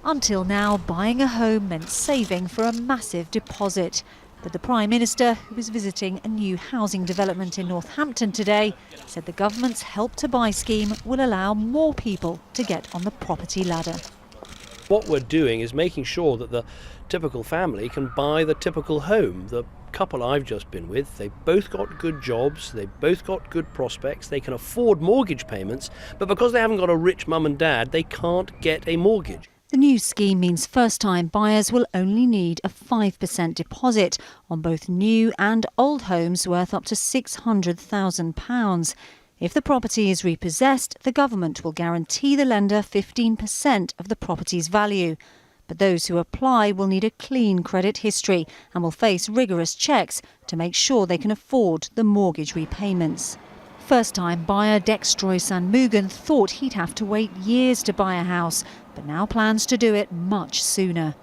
Until now, buying a home meant saving for a massive deposit. But the Prime Minister, who was visiting a new housing development in Northampton today, said the government's Help to Buy scheme will allow more people to get on the property ladder. What we're doing is making sure that the typical family can buy the typical home. The couple I've just been with, they've both got good jobs, they've both got good prospects, they can afford mortgage payments, but because they haven't got a rich mum and dad, they can't get a mortgage. The new scheme means first-time buyers will only need a 5% deposit on both new and old homes worth up to £600,000. If the property is repossessed, the government will guarantee the lender 15% of the property's value. But those who apply will need a clean credit history and will face rigorous checks to make sure they can afford the mortgage repayments. First-time buyer Dextroy Sanmugan thought he'd have to wait years to buy a house, but now plans to do it much sooner.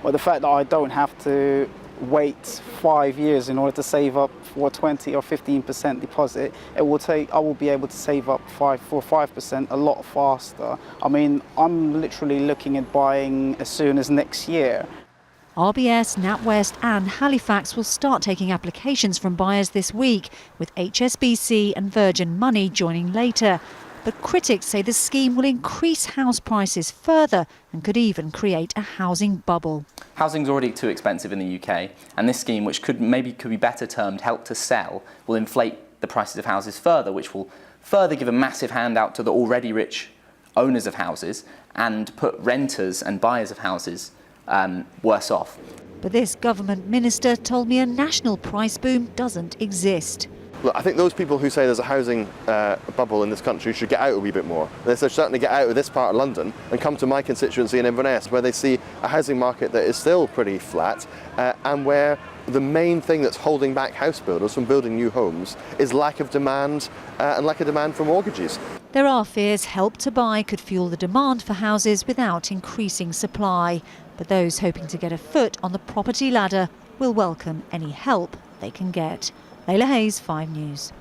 Well, the fact that I don't have to wait 5 years in order to save up for 20 or 15% deposit, I will be able to save up 5% a lot faster. I mean, I'm literally looking at buying as soon as next year. RBS, NatWest and Halifax will start taking applications from buyers this week, with HSBC and Virgin Money joining later. But critics say the scheme will increase house prices further and could even create a housing bubble. Housing's already too expensive in the UK, and this scheme, which could be better termed Help to Sell, will inflate the prices of houses further, which will further give a massive handout to the already rich owners of houses and put renters and buyers of houses worse off. But this government minister told me a national price boom doesn't exist. Look, I think those people who say there's a housing bubble in this country should get out a wee bit more. They should certainly get out of this part of London and come to my constituency in Inverness, where they see a housing market that is still pretty flat and where the main thing that's holding back house builders from building new homes is lack of demand and lack of demand for mortgages. There are fears Help to Buy could fuel the demand for houses without increasing supply. But those hoping to get a foot on the property ladder will welcome any help they can get. Layla Hayes, 5 News.